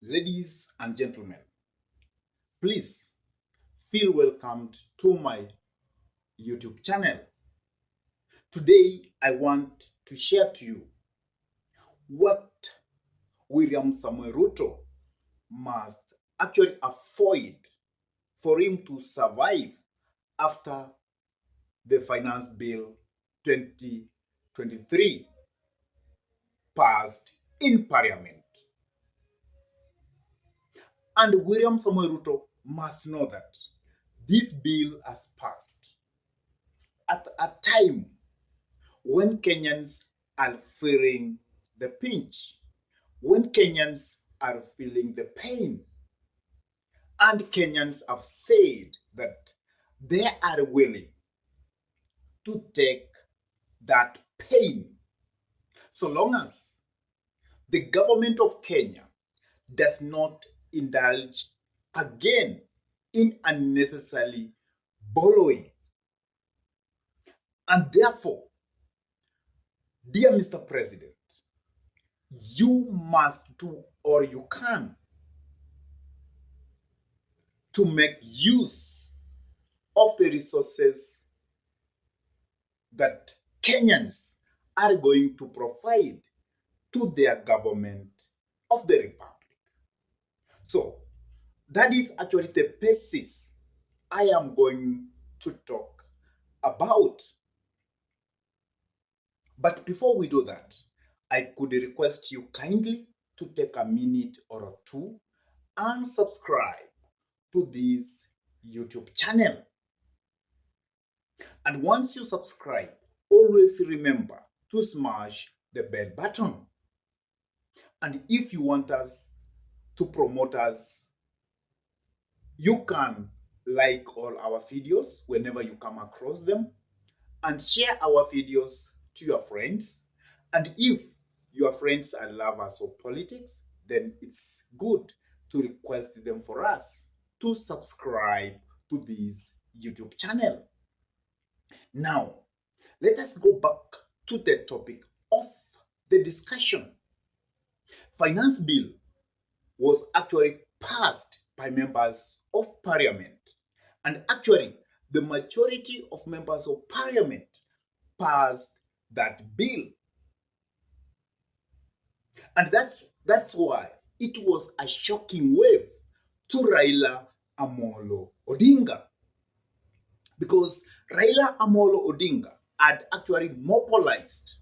Ladies and gentlemen, please feel welcomed to my YouTube channel. Today, I want to share to you what William Samuel Ruto must actually avoid for him to survive after the Finance Bill 2023 passed in Parliament. And William Samuel Ruto must know that this bill has passed at a time when Kenyans are feeling the pinch, when Kenyans are feeling the pain, and Kenyans have said that they are willing to take that pain so long as the government of Kenya does not indulge again in unnecessarily borrowing. And therefore, dear Mr. President, you must do or you can to make use of the resources that Kenyans are going to provide to their government of the republic. So that is actually the basis I am going to talk about. But before we do that, I could request you kindly to take a minute or two and subscribe to this YouTube channel. And once you subscribe, always remember to smash the bell button. And if you want us to promote us, you can like all our videos whenever you come across them and share our videos to your friends. And if your friends are lovers of politics, then it's good to request them for us to subscribe to this YouTube channel. Now, let us go back to the topic of the discussion. Finance bill was actually passed by members of parliament. And actually, the majority of members of parliament passed that bill. And that's why it was a shocking wave to Raila Amolo Odinga. Because Raila Amolo Odinga had actually mobilized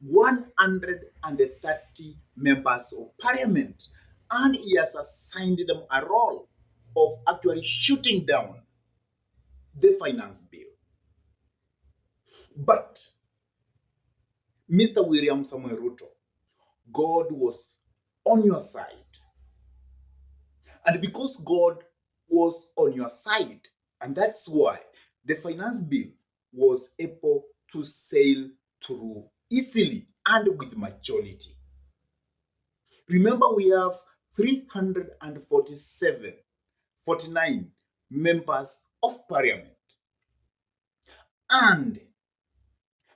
130 members of parliament, and he has assigned them a role of actually shooting down the finance bill. But Mr. William Samuel Ruto, God was on your side. And because God was on your side, and that's why the finance bill was able to sail through easily and with majority. Remember, we have 49 members of parliament. And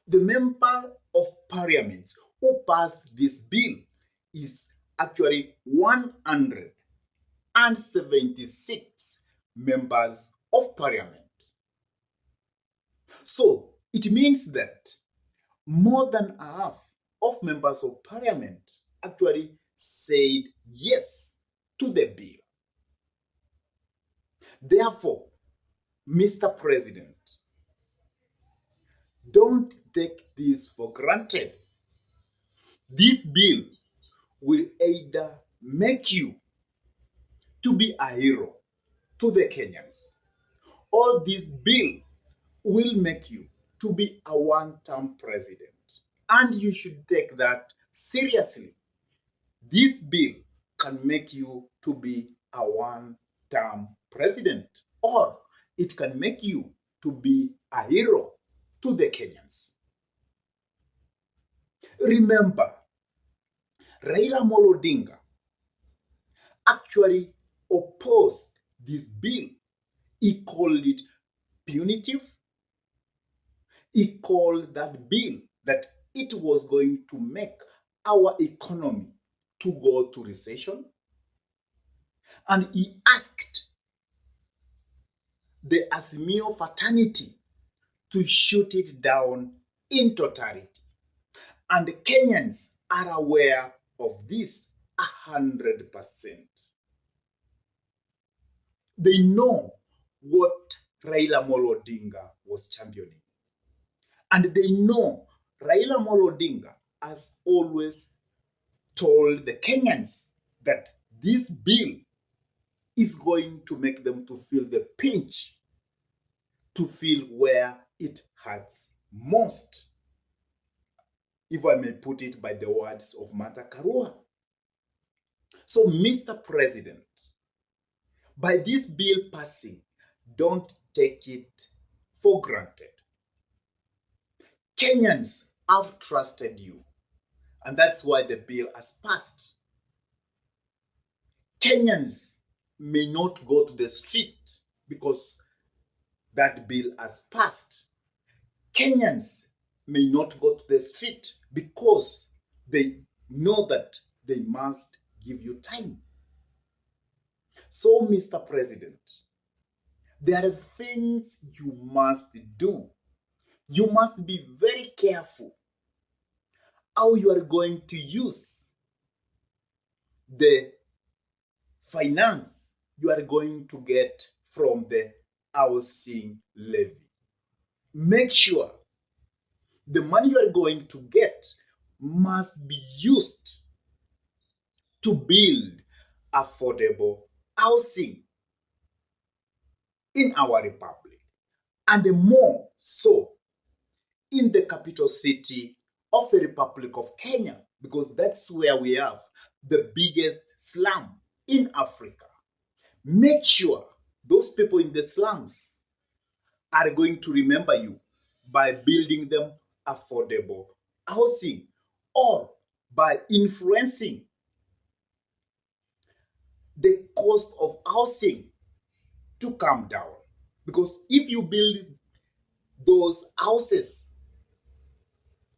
the member of parliament who passed this bill is actually 176 members of parliament. So it means that more than half of members of parliament actually said yes to the bill. Therefore, Mr. President, don't take this for granted. This bill will either make you to be a hero to the Kenyans, or this bill will make you to be a one-term president. And you should take that seriously. This bill can make you to be a one-term president, or it can make you to be a hero to the Kenyans. Remember, Raila Amolo Odinga actually opposed this bill. He called it punitive. He called that bill that it was going to make our economy to go to recession. And he asked the Azimio fraternity to shoot it down in totality. And the Kenyans are aware of this 100%. They know what Raila Amolo Odinga was championing. And they know Raila Amolo Odinga has always told the Kenyans that this bill is going to make them to feel the pinch, to feel where it hurts most, if I may put it by the words of Martha Karua. So, Mr. President, by this bill passing, don't take it for granted. Kenyans have trusted you, and that's why the bill has passed. Kenyans may not go to the street because that bill has passed. Kenyans may not go to the street because they know that they must give you time. So, Mr. President, there are things you must do. You must be very careful how you are going to use the finance you are going to get from the housing levy. Make sure the money you are going to get must be used to build affordable housing in our republic, and more so in the capital city of the Republic of Kenya, because that's where we have the biggest slum in Africa. Make sure those people in the slums are going to remember you by building them affordable housing, or by influencing the cost of housing to come down. Because if you build those houses,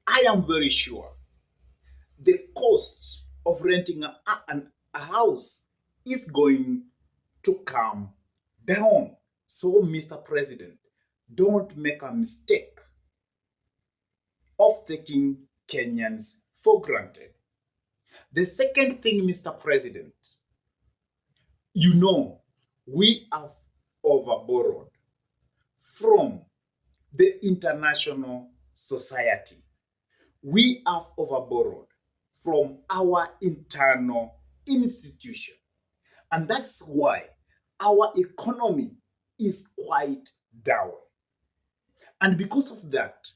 I am very sure the cost of renting a house is going to come down. So, Mr. President, don't make a mistake of taking Kenyans for granted. The second thing, Mr. President, you know, we have overborrowed from the international society. We have overborrowed from our internal institution. And that's why our economy is quite down. And because of that,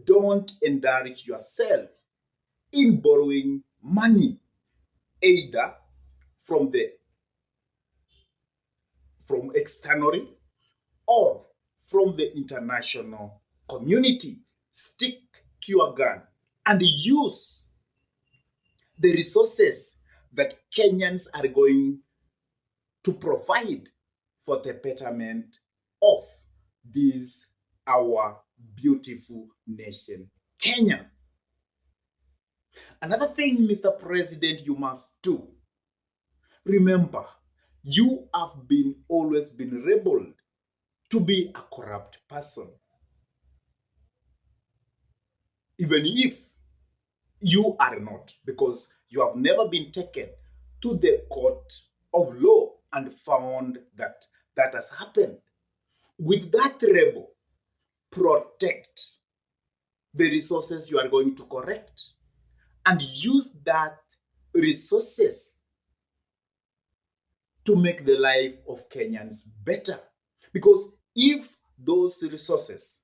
don't indulge yourself in borrowing money, either from externally or from the international community. Stick to your gun and use the resources that Kenyans are going to provide for the betterment of this our beautiful nation, Kenya. Another thing, Mr. President, you must do. Remember, you have always been labeled to be a corrupt person. Even if you are not, because you have never been taken to the court of law and found that that has happened. With that label, protect the resources you are going to correct and use that resources to make the life of Kenyans better. Because if those resources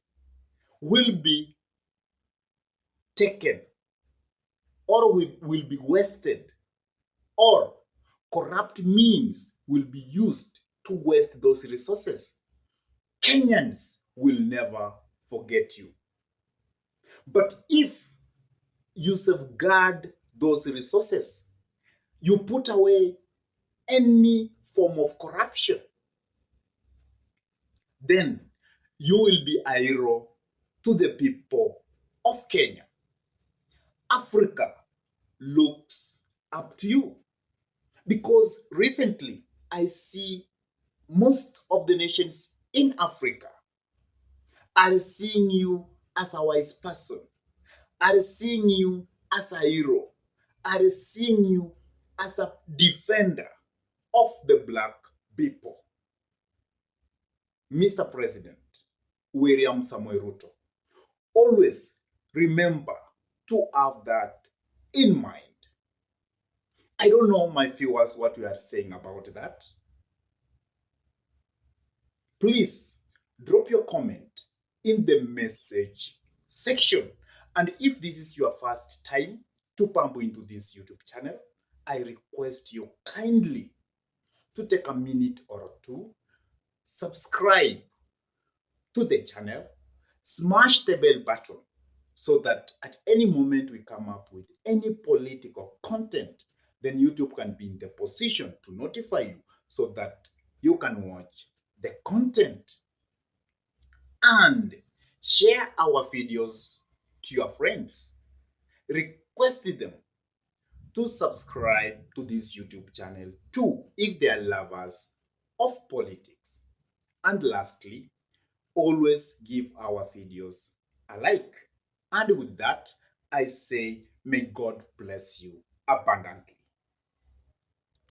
will be taken or will be wasted, or corrupt means will be used to waste those resources, Kenyans will never forget you. But if you safeguard those resources, you put away any form of corruption, then you will be a hero to the people of Kenya. Africa looks up to you, because recently I see most of the nations in Africa are seeing you as a wise person, are seeing you as a hero, are seeing you as a defender of the black people. Mr. President William Samoei Ruto, always remember to have that in mind. I don't know, my viewers, what you are saying about that. Please drop your comment in the message section. And if this is your first time to pump into this YouTube channel, I request you kindly to take a minute or two, subscribe to the channel, smash the bell button so that at any moment we come up with any political content, then YouTube can be in the position to notify you so that you can watch the content and share our videos to your friends. Request them to subscribe to this YouTube channel too if they are lovers of politics. And lastly, always give our videos a like. And with that, I say, may God bless you abundantly.